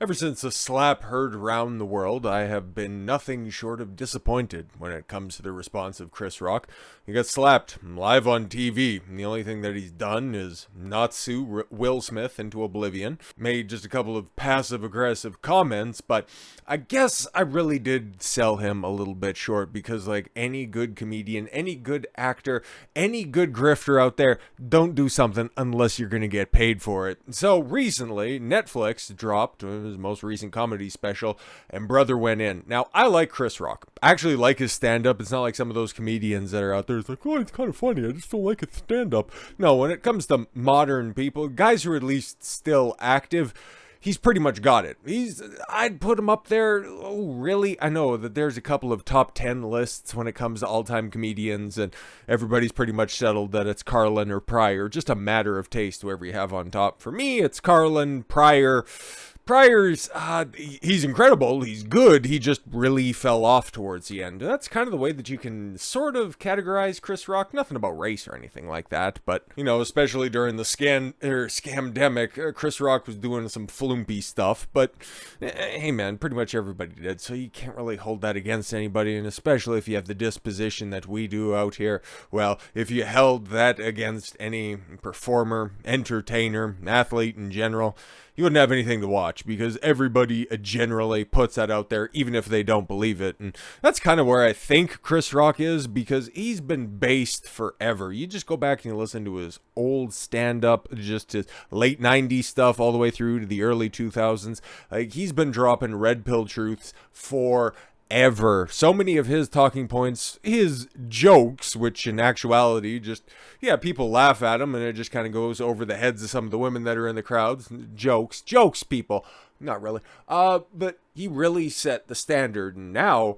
Ever since the slap heard round the world, I have been nothing short of disappointed when it comes to the response of Chris Rock. He got slapped live on TV, and the only thing that he's done is not sue Will Smith into oblivion. Made just a couple of passive-aggressive comments, but I guess I really did sell him a little bit short because, like any good comedian, any good actor, any good grifter out there, don't do something unless you're going to get paid for it. So recently, Netflix dropped his most recent comedy special, and Brother went in. Now, I like Chris Rock. I actually like his stand-up. It's not like some of those comedians that are out there. It's like, oh, it's kind of funny. I just don't like his stand-up. No, when it comes to modern people, guys who are at least still active, he's pretty much got it. I'd put him up there. Oh, really? I know that there's a couple of top 10 lists when it comes to all-time comedians, and everybody's pretty much settled that it's Carlin or Pryor. Just a matter of taste, whoever you have on top. For me, it's Carlin, Pryor. Pryor's, he's incredible, he's good, he just really fell off towards the end. That's kind of the way that you can sort of categorize Chris Rock. Nothing about race or anything like that, but, you know, especially during the scamdemic, Chris Rock was doing some flumpy stuff, but, hey man, pretty much everybody did, so you can't really hold that against anybody, and especially if you have the disposition that we do out here. Well, if you held that against any performer, entertainer, athlete in general, you wouldn't have anything to watch because everybody generally puts that out there, even if they don't believe it. And that's kind of where I think Chris Rock is, because he's been based forever. You just go back and you listen to his old stand-up, just his late 90s stuff all the way through to the early 2000s. Like, he's been dropping red pill truths for ever. So many of his talking points, his jokes, which in actuality just, yeah, people laugh at him and it just kind of goes over the heads of some of the women that are in the crowds. Jokes, people. Not really. But he really set the standard, and now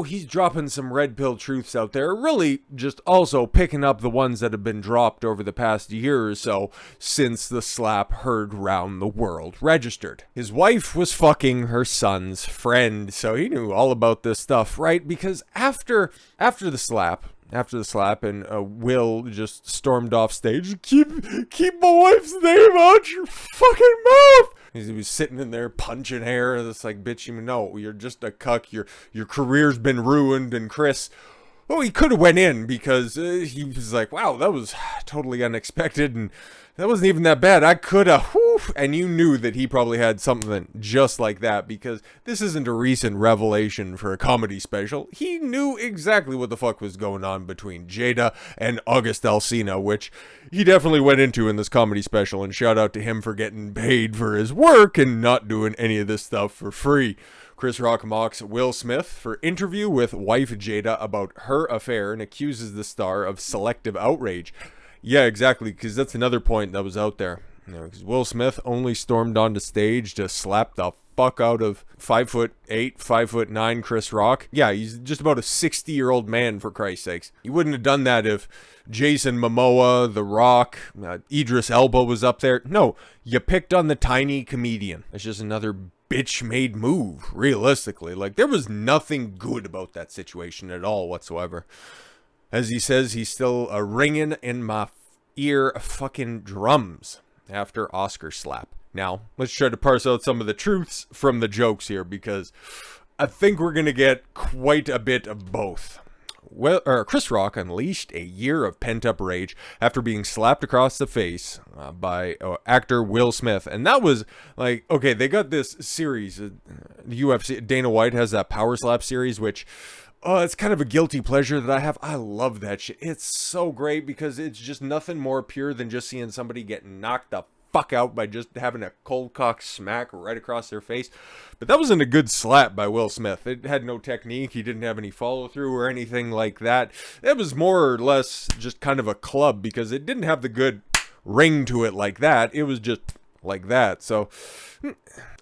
he's dropping some red pill truths out there, really just also picking up the ones that have been dropped over the past year or so since the slap heard round the world registered. His wife was fucking her son's friend, so he knew all about this stuff, right? Because after the slap, and Will just stormed off stage. Keep my wife's name out your fucking mouth. He was sitting in there punching hair. It's like, bitch, you know, you're just a cuck. Your career's been ruined. And Chris, well, he could have went in because he was like, wow, that was totally unexpected, and that wasn't even that bad. I could have, and you knew that he probably had something just like that, because this isn't a recent revelation for a comedy special. He knew exactly what the fuck was going on between Jada and August Alsina, which he definitely went into in this comedy special, and shout out to him for getting paid for his work and not doing any of this stuff for free. Chris Rock mocks Will Smith for interview with wife Jada about her affair and accuses the star of selective outrage. Yeah, exactly, because that's another point that was out there. You know, because Will Smith only stormed onto stage to slap the fuck out of 5'8", 5'9" Chris Rock. Yeah, he's just about a 60-year-old man, for Christ's sakes. He wouldn't have done that if Jason Momoa, The Rock, Idris Elba was up there. No, you picked on the tiny comedian. It's just another bitch-made move, realistically. Like, there was nothing good about that situation at all whatsoever. As he says, he's still ringing in my ear fucking drums after Oscar slap. Now, let's try to parse out some of the truths from the jokes here, because I think we're going to get quite a bit of both. Well, Chris Rock unleashed a year of pent-up rage after being slapped across the face by actor Will Smith. And that was like, okay, they got this series, the UFC, Dana White has that Power Slap series, which, it's kind of a guilty pleasure that I have. I love that shit. It's so great because it's just nothing more pure than just seeing somebody get knocked the fuck out by just having a cold cock smack right across their face. But that wasn't a good slap by Will Smith. It had no technique. He didn't have any follow through or anything like that. It was more or less just kind of a club because it didn't have the good ring to it like that. It was just like that. So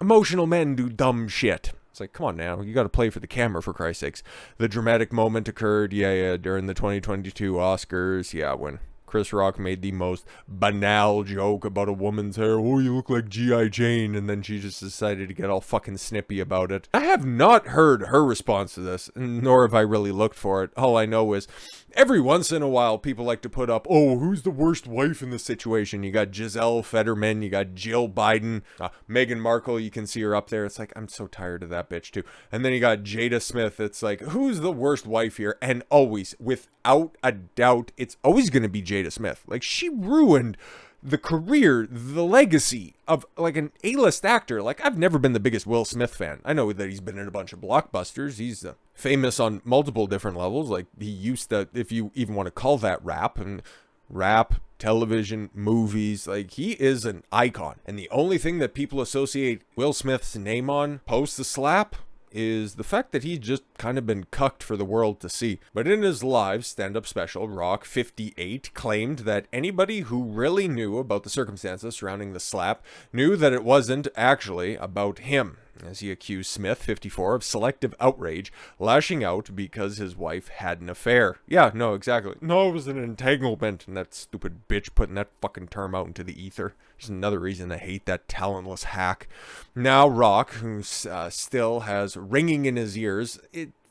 emotional men do dumb shit. It's like, come on now, you got to play for the camera, for Christ's sakes. The dramatic moment occurred, during the 2022 Oscars, when Chris Rock made the most banal joke about a woman's hair. Oh, you look like G.I. Jane. And then she just decided to get all fucking snippy about it. I have not heard her response to this, nor have I really looked for it. All I know is every once in a while, people like to put up, oh, who's the worst wife in this situation? You got Giselle Fetterman, you got Jill Biden, Meghan Markle, you can see her up there. It's like, I'm so tired of that bitch too. And then you got Jada Smith. It's like, who's the worst wife here? And always, without a doubt, it's always going to be Jada Smith. Like, she ruined the career, the legacy of like an A-list actor. Like, I've never been the biggest Will Smith fan. I know that he's been in a bunch of blockbusters. He's famous on multiple different levels. Like, he used to, if you even want to call that rap, and rap, television, movies, like, he is an icon. And the only thing that people associate Will Smith's name on post the slap is the fact that he's just kind of been cucked for the world to see. But in his live stand-up special, Rock 58 claimed that anybody who really knew about the circumstances surrounding the slap knew that it wasn't actually about him, as he accused Smith, 54, of selective outrage, lashing out because his wife had an affair. Yeah, no, exactly. No, it was an entanglement, and that stupid bitch putting that fucking term out into the ether. Just another reason I hate that talentless hack. Now Rock, who still has ringing in his ears,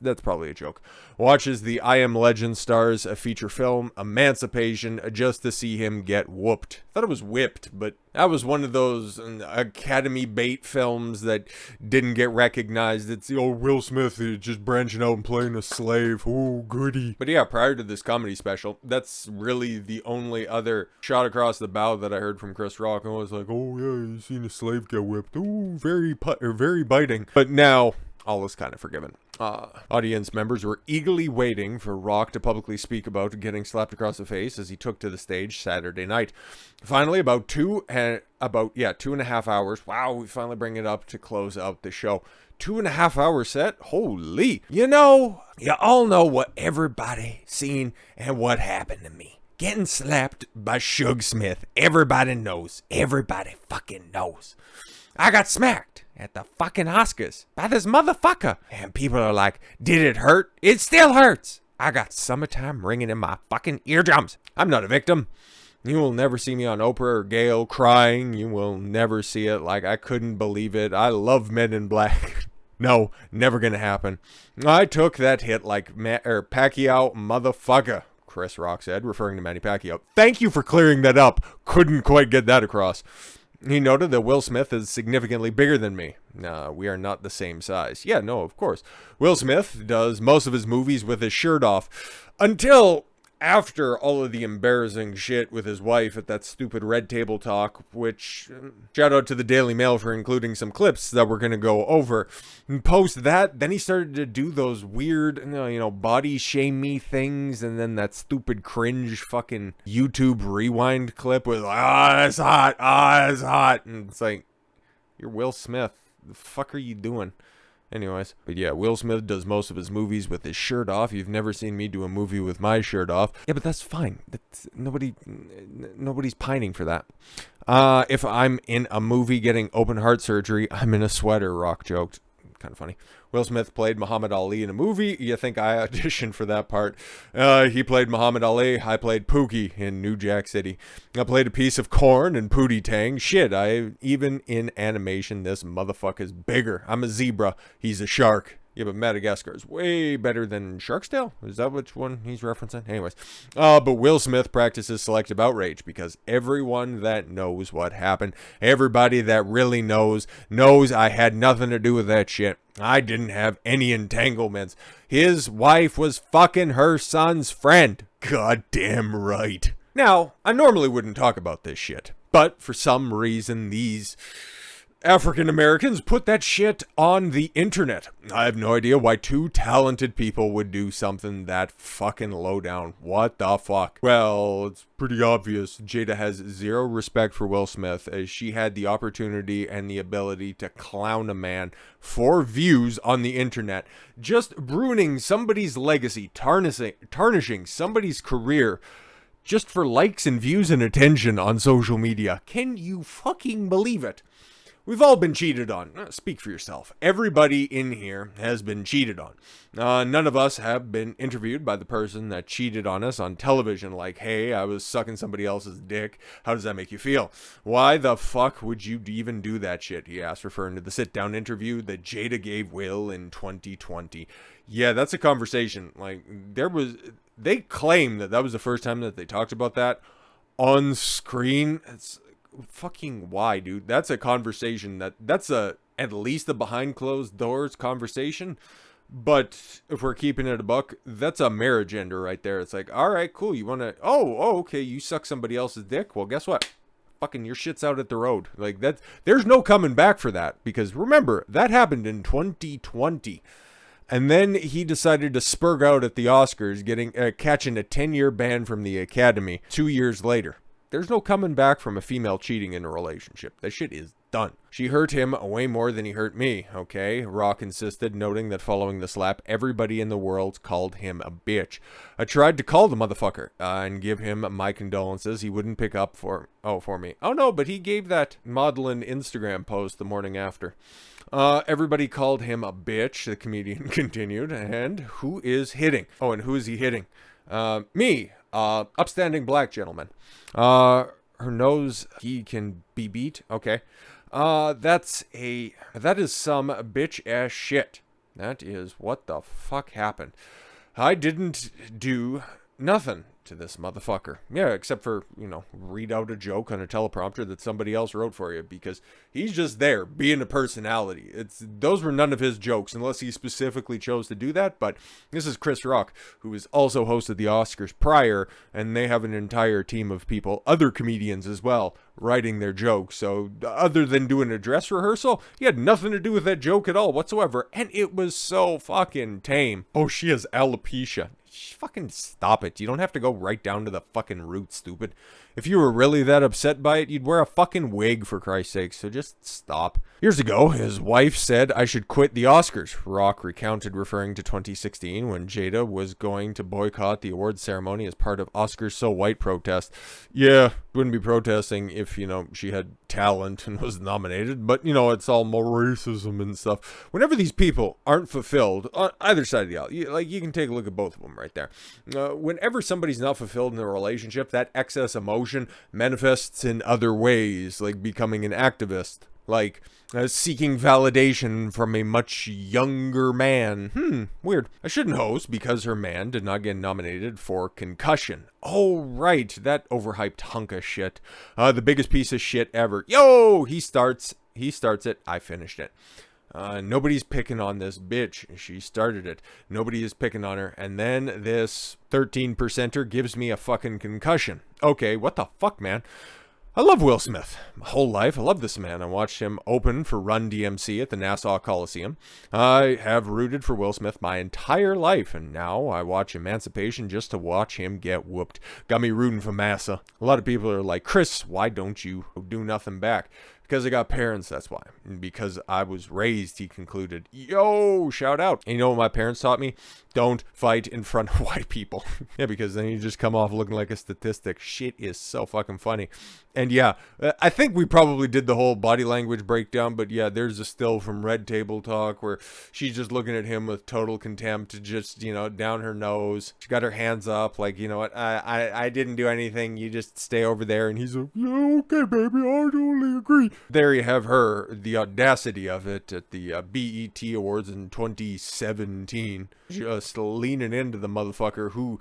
that's probably a joke, watches the I Am Legend stars a feature film, Emancipation, just to see him get whooped. Thought it was whipped, but that was one of those Academy bait films that didn't get recognized. It's the old Will Smith just branching out and playing a slave. Oh, goody. But yeah, prior to this comedy special, that's really the only other shot across the bow that I heard from Chris Rock. I was like, oh yeah, you seen a slave get whipped. Oh, very biting. But now, all is kind of forgiven. Audience members were eagerly waiting for Rock to publicly speak about getting slapped across the face as he took to the stage Saturday night. Finally, about 2.5 hours. Wow, we finally bring it up to close out the show. 2.5 hour set? Holy. You all know what everybody seen and what happened to me. Getting slapped by Suge Smith. Everybody knows. Everybody fucking knows. I got smacked at the fucking Oscars by this motherfucker. And people are like, did it hurt? It still hurts. I got summertime ringing in my fucking eardrums. I'm not a victim. You will never see me on Oprah or Gayle crying. You will never see it. Like, I couldn't believe it. I love Men in Black. No, never gonna happen. I took that hit like Pacquiao motherfucker, Chris Rock said, referring to Manny Pacquiao. Thank you for clearing that up. Couldn't quite get that across. He noted that Will Smith is significantly bigger than me. We are not the same size. Yeah, no, of course. Will Smith does most of his movies with his shirt off. Until after all of the embarrassing shit with his wife at that stupid Red Table Talk, which, shout out to the Daily Mail for including some clips that we're going to go over. And post that, then he started to do those weird, body shame me things, and then that stupid cringe fucking YouTube rewind clip with, it's hot, it's hot. And it's like, you're Will Smith. The fuck are you doing? Anyways, but yeah, Will Smith does most of his movies with his shirt off. You've never seen me do a movie with my shirt off. Yeah, but that's fine. Nobody's pining for that. If I'm in a movie getting open heart surgery, I'm in a sweater, Rock joked. Kind of funny. Will Smith played Muhammad Ali in a movie. You think I auditioned for that part? He played Muhammad Ali. I played Pookie in New Jack City. I played a piece of corn in Pootie Tang. Shit, even in animation, this motherfucker's bigger. I'm a zebra. He's a shark. Yeah, but Madagascar is way better than Shark's Tale? Is that which one he's referencing? Anyways. But Will Smith practices selective outrage because everyone that knows what happened, everybody that really knows I had nothing to do with that shit. I didn't have any entanglements. His wife was fucking her son's friend. Goddamn right. Now, I normally wouldn't talk about this shit, but for some reason, these African Americans put that shit on the internet. I have no idea why two talented people would do something that fucking low down. What the fuck? Well, it's pretty obvious. Jada has zero respect for Will Smith, as she had the opportunity and the ability to clown a man for views on the internet, just ruining somebody's legacy, tarnishing somebody's career just for likes and views and attention on social media. Can you fucking believe it? We've all been cheated on. Speak for yourself. Everybody in here has been cheated on. None of us have been interviewed by the person that cheated on us on television. Like, hey, I was sucking somebody else's dick. How does that make you feel? Why the fuck would you even do that shit? He asked, referring to the sit-down interview that Jada gave Will in 2020. Yeah, that's a conversation. Like, they claim that was the first time that they talked about that on screen. It's fucking why, dude? That's a conversation that's at least a behind closed doors conversation. But if we're keeping it a buck, that's a marriage ender right there. It's like, all right, cool. You want to, okay, you suck somebody else's dick. Well, guess what? Fucking your shit's out at the road. Like, there's no coming back for that, because remember, that happened in 2020. And then he decided to spurg out at the Oscars, catching a 10-year ban from the Academy 2 years later. There's no coming back from a female cheating in a relationship. That shit is done. She hurt him way more than he hurt me, okay? Rock insisted, noting that following the slap, everybody in the world called him a bitch. I tried to call the motherfucker and give him my condolences. He wouldn't pick up for me. Oh no, but he gave that maudlin Instagram post the morning after. Everybody called him a bitch, the comedian continued. And who is hitting? Oh, and who is he hitting? Me. Upstanding black gentleman. Her nose, he can be beat. Okay. That is some bitch ass shit. That is what the fuck happened. I didn't do nothing to this motherfucker. Yeah, except for, read out a joke on a teleprompter that somebody else wrote for you, because he's just there being a personality. Those were none of his jokes unless he specifically chose to do that. But this is Chris Rock, who has also hosted the Oscars prior, and they have an entire team of people, other comedians as well, writing their jokes. So other than doing a dress rehearsal, he had nothing to do with that joke at all whatsoever, and it was so fucking tame. Oh, she has alopecia. Fucking stop it. You don't have to go right down to the fucking root, stupid. If you were really that upset by it, you'd wear a fucking wig, for Christ's sake, so just stop. Years ago, his wife said I should quit the Oscars. Rock recounted, referring to 2016 when Jada was going to boycott the awards ceremony as part of Oscars So White protest. Yeah, wouldn't be protesting if, she had talent and was nominated, but, it's all more racism and stuff. Whenever these people aren't fulfilled, on either side of the aisle, you can take a look at both of them right there. Whenever somebody's not fulfilled in a relationship, that excess emotion manifests in other ways, like becoming an activist, like seeking validation from a much younger man. Weird. I shouldn't host because her man did not get nominated for Concussion. Oh, right, that overhyped hunk of shit. The biggest piece of shit ever. Yo, he starts it, I finished it. Nobody's picking on this bitch. She started it. Nobody is picking on her. And then this 13%er gives me a fucking concussion. Okay, what the fuck, man? I love Will Smith. My whole life, I love this man. I watched him open for Run DMC at the Nassau Coliseum. I have rooted for Will Smith my entire life, and now I watch Emancipation just to watch him get whooped. Got me rooting for Massa. A lot of people are like, Chris, why don't you do nothing back? Because I got parents, that's why. And because I was raised, he concluded. Yo, shout out. And you know what my parents taught me? Don't fight in front of white people. Yeah, because then you just come off looking like a statistic. Shit is so fucking funny. And yeah, I think we probably did the whole body language breakdown, but yeah, there's a still from Red Table Talk where she's just looking at him with total contempt, just, down her nose. She got her hands up, like, you know what, I didn't do anything, you just stay over there. And he's like, yeah, okay, baby, I totally agree. There you have her, the audacity of it at the BET Awards in 2017. Just leaning into the motherfucker who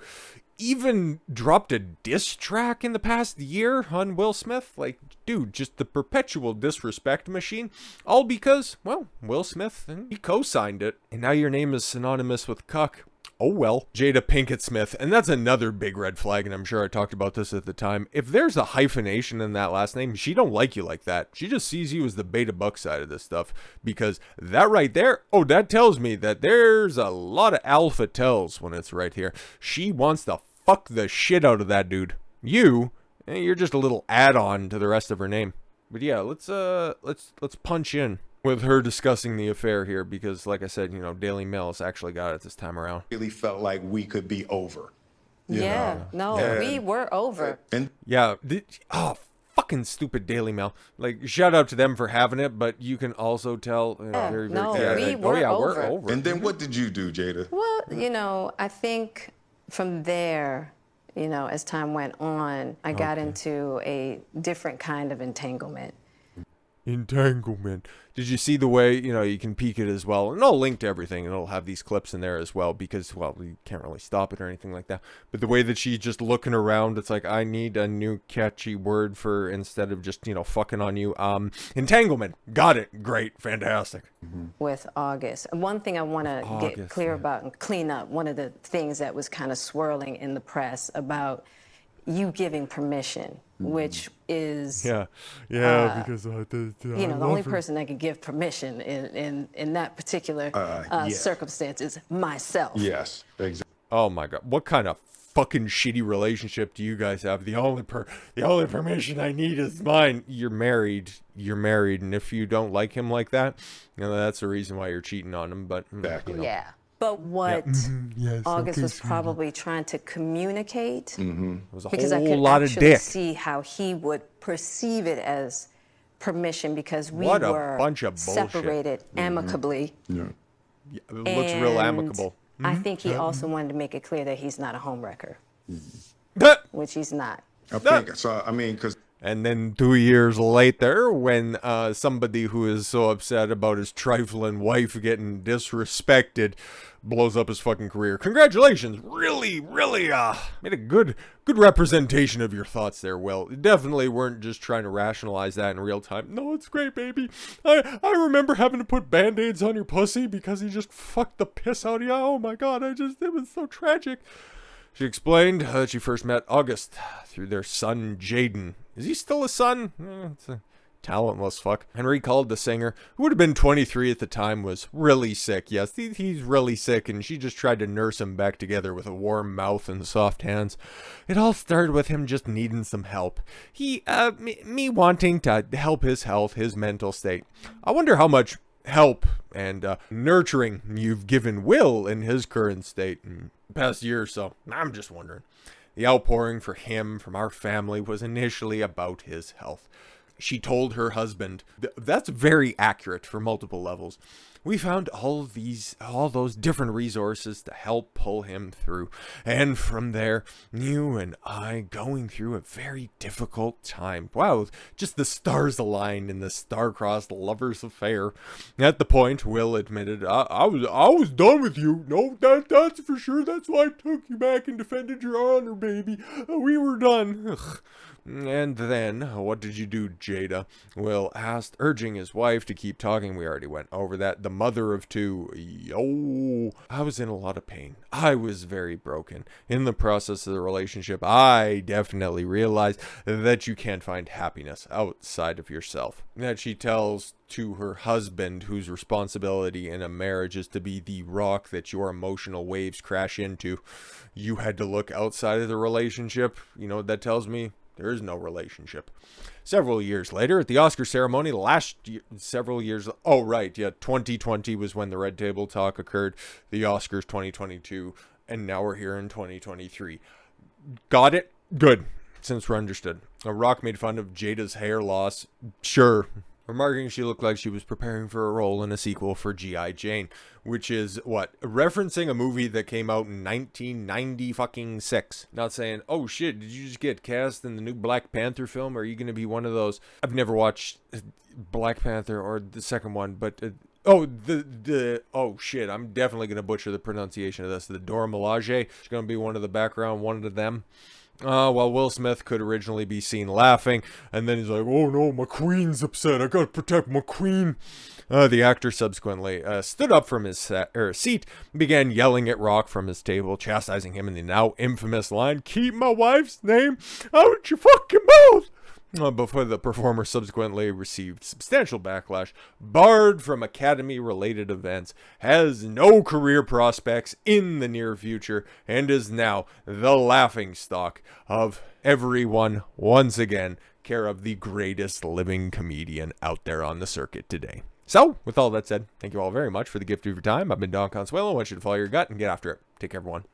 even dropped a diss track in the past year on Will Smith. Like, dude, just the perpetual disrespect machine. All because, well, Will Smith, he co-signed it. And now your name is synonymous with cuck. Oh well. Jada Pinkett Smith, and that's another big red flag, and I'm sure I talked about this at the time. If there's a hyphenation in that last name, she don't like you like that. She just sees you as the beta buck side of this stuff, because that right there, that tells me that there's a lot of alpha tells when it's right here. She wants to fuck the shit out of that dude. You're just a little add-on to the rest of her name. But yeah, let's punch in with her discussing the affair here, because like I said, Daily Mail has actually got it this time around. Really felt like we could be over. We were over. And yeah. Fuck fucking stupid Daily Mail. Like, shout out to them for having it, but you can also tell we're over. And then what did you do, Jada? Well, I think from there, as time went on, I got into a different kind of entanglement. Entanglement. Did you see the way, you can peek it as well? And I'll link to everything, and it'll have these clips in there as well, because, well, you can't really stop it or anything like that. But the way that she's just looking around, it's like, I need a new catchy word for, instead of just, fucking on you. Entanglement. Got it. Great. Fantastic. With August. One thing I want to get clear about and clean up, one of the things that was kind of swirling in the press about you giving permission, which is because the only person that can give permission in that particular circumstance is myself. Yes, exactly. Oh my God, what kind of fucking shitty relationship do you guys have? The only permission I need is mine. You're married, and if you don't like him like that, that's the reason why you're cheating on him. But exactly. Yeah. But what August was probably trying to communicate was a because whole I could lot of actually dick. see how he would perceive it as permission because we What a were bunch of bullshit. separated amicably. Yeah. It looks real amicable. I think he also wanted to make it clear that he's not a homewrecker, which he's not. I think so. I mean, because. And then 2 years later, when somebody who is so upset about his trifling wife getting disrespected blows up his fucking career. Congratulations. Really made a good representation of your thoughts there, Will. You definitely weren't just trying to rationalize that in real time. No, it's great, baby. I remember having to put Band-Aids on your pussy because he just fucked the piss out of you. Oh my God, it was so tragic. She explained that she first met August through their son, Jaden. Is he still a son? It's a talentless fuck. And recalled the singer, who would have been 23 at the time, was really sick. Yes, he's really sick, and she just tried to nurse him back together with a warm mouth and soft hands. It all started with him just needing some help. Me wanting to help his health, his mental state. I wonder how much help and nurturing you've given Will in his current state in the past year or so. I'm just wondering. The outpouring for him from our family was initially about his health. She told her husband, that's very accurate for multiple levels. We found all those different resources to help pull him through. And from there, you and I going through a very difficult time. Wow, just the stars aligned in the star-crossed lovers' affair. At the point, Will admitted, I was done with you. No, that's for sure. That's why I took you back and defended your honor, baby. We were done. Ugh. And then, what did you do, Jada? Will asked, urging his wife to keep talking. We already went over that. The mother of two. I was in a lot of pain. I was very broken. In the process of the relationship, I definitely realized that you can't find happiness outside of yourself. That she tells to her husband, whose responsibility in a marriage is to be the rock that your emotional waves crash into. You had to look outside of the relationship. You know what that tells me? There is no relationship. Several years later, at the Oscar ceremony last year, 2020 was when the Red Table Talk occurred. The Oscars 2022, and now we're here in 2023. Got it? Good. Since we're understood. Rock made fun of Jada's hair loss. Sure. Remarking she looked like she was preparing for a role in a sequel for G.I. Jane, which is, referencing a movie that came out in 1996. Not saying, oh shit, did you just get cast in the new Black Panther film? Are you going to be one of those? I've never watched Black Panther or the second one, but... oh shit, I'm definitely going to butcher the pronunciation of this. The Dora Milaje. She's going to be one of the background, one of them. While Will Smith could originally be seen laughing, and then he's like, oh no, my queen's upset, I gotta protect my queen. The actor subsequently stood up from his seat and began yelling at Rock from his table, chastising him in the now infamous line, keep my wife's name out your fucking mouth. Before the performer subsequently received substantial backlash, barred from Academy-related events, has no career prospects in the near future, and is now the laughingstock of everyone once again, care of the greatest living comedian out there on the circuit today. So, with all that said, thank you all very much for the gift of your time. I've been Don Consuelo. I want you to follow your gut and get after it. Take care, everyone.